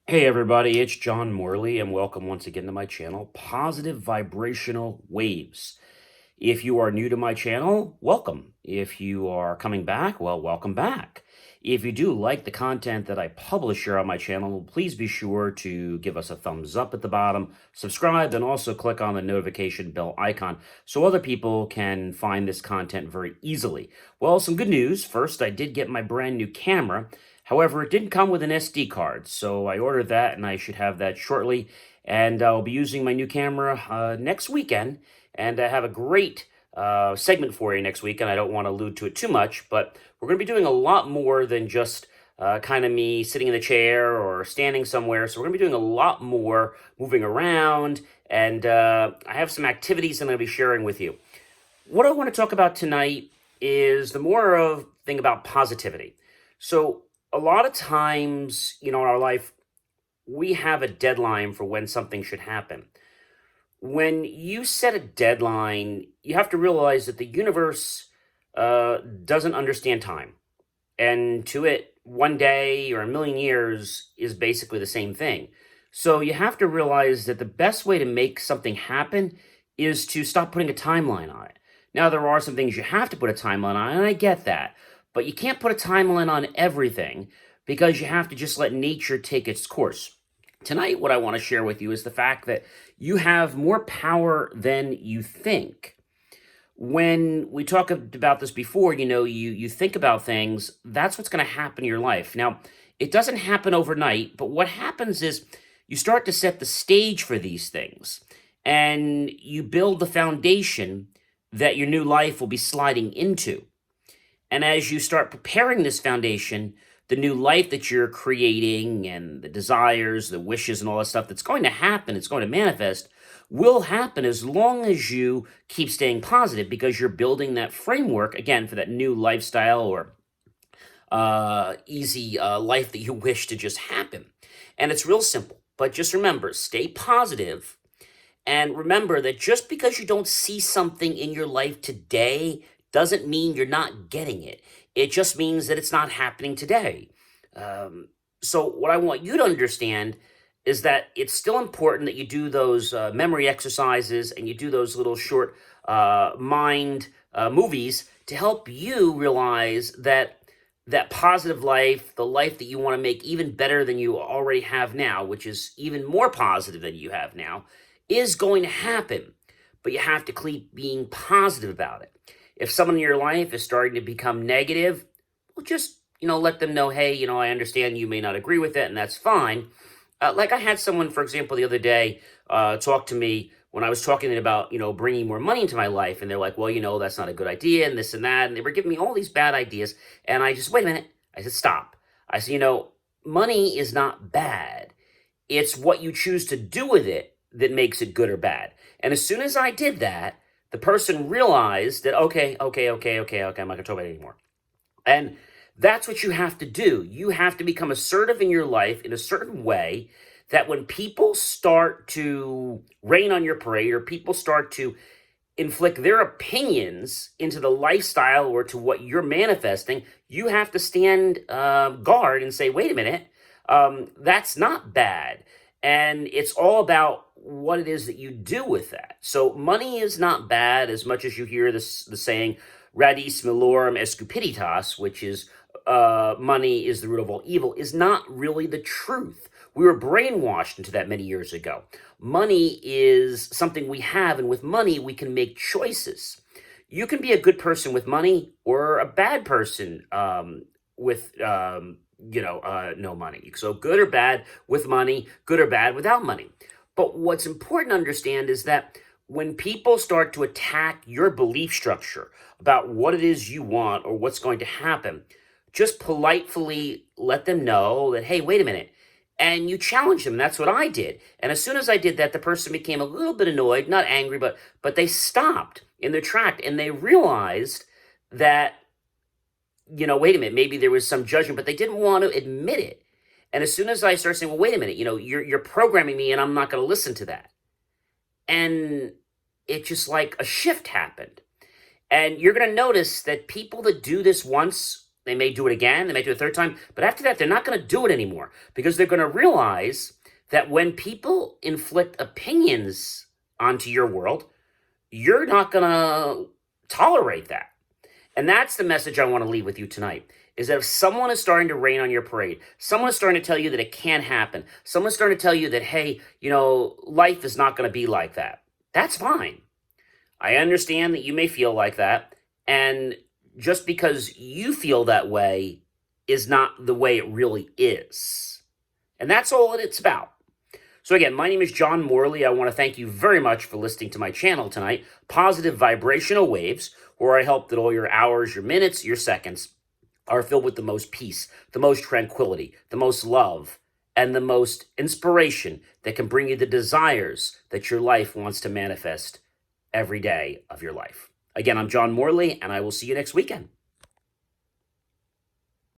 Hey everybody, it's John Morley, and welcome once again to my channel, Positive Vibrational Waves. If you are new to my channel, welcome. If you are coming back, well, welcome back. If you do like the content that I publish here on my channel, please be sure to give us a thumbs up at the bottom, subscribe, and also click on the notification bell icon so other people can find this content very easily. Well, some good news. First, I did get my brand new camera. However, it didn't come with an SD card, so I ordered that and I should have that shortly. And I'll be using my new camera next weekend, and I have a great segment for you next week, and I don't want to allude to it too much, but we're going to be doing a lot more than just kind of me sitting in the chair or standing somewhere. So we're going to be doing a lot more moving around, and I have some activities I'm going to be sharing with you. What I want to talk about tonight is the more of thing about positivity. So a lot of times, in our life, we have a deadline for when something should happen. When you set a deadline, you have to realize that the universe doesn't understand time. And to it, one day or a million years is basically the same thing. So you have to realize that the best way to make something happen is to stop putting a timeline on it. Now, there are some things you have to put a timeline on, and I get that. But you can't put a timeline on everything because you have to just let nature take its course. Tonight, what I want to share with you is the fact that you have more power than you think. When we talked about this before, you think about things, that's what's going to happen in your life. Now, it doesn't happen overnight, but what happens is you start to set the stage for these things and you build the foundation that your new life will be sliding into. And as you start preparing this foundation, the new life that you're creating and the desires, the wishes, and all that stuff that's going to happen, it's going to manifest, will happen as long as you keep staying positive because you're building that framework, again, for that new lifestyle or easy life that you wish to just happen. And it's real simple. But just remember, stay positive. And remember that just because you don't see something in your life today doesn't mean you're not getting it. It just means that it's not happening today. So what I want you to understand is that it's still important that you do those memory exercises and you do those little short mind movies to help you realize that that positive life, the life that you want to make even better than you already have now, which is even more positive than you have now, is going to happen. But you have to keep being positive about it. If someone in your life is starting to become negative, well, just, let them know, hey, I understand you may not agree with it, and that's fine. Like I had someone, for example, the other day talk to me when I was talking about, bringing more money into my life. And they're like, well, that's not a good idea, and this and that. And they were giving me all these bad ideas. And I just, wait a minute. I said, stop. I said, money is not bad. It's what you choose to do with it that makes it good or bad. And as soon as I did that, the person realized that, okay, I'm not going to talk about it anymore. And that's what you have to do. You have to become assertive in your life in a certain way that when people start to rain on your parade or people start to inflict their opinions into the lifestyle or to what you're manifesting, you have to stand guard and say, wait a minute, that's not bad. And it's all about what it is that you do with that. So money is not bad as much as you hear the saying, radis malorum est cupiditas, which is money is the root of all evil, is not really the truth. We were brainwashed into that many years ago. Money is something we have, and with money, we can make choices. You can be a good person with money or a bad person with no money. So good or bad with money, good or bad without money. But what's important to understand is that when people start to attack your belief structure about what it is you want or what's going to happen, just politely let them know that, hey, wait a minute. And you challenge them. That's what I did. And as soon as I did that, the person became a little bit annoyed, not angry, but they stopped in their track and they realized that, wait a minute, maybe there was some judgment, but they didn't want to admit it. And as soon as I started saying, well, wait a minute, you're programming me and I'm not going to listen to that. And it just like a shift happened. And you're going to notice that people that do this once They may do it again, they may do it a third time, but after that, they're not going to do it anymore because they're going to realize that when people inflict opinions onto your world, you're not going to tolerate that. And that's the message I want to leave with you tonight, is that if someone is starting to rain on your parade, someone is starting to tell you that it can't happen, someone's starting to tell you that, hey, life is not going to be like that, that's fine. I understand that you may feel like that, and just because you feel that way is not the way it really is. And that's all it's about. So again, my name is John Morley. I want to thank you very much for listening to my channel tonight, Positive Vibrational Waves, where I hope that all your hours, your minutes, your seconds are filled with the most peace, the most tranquility, the most love, and the most inspiration that can bring you the desires that your life wants to manifest every day of your life. Again, I'm John Morley, and I will see you next weekend.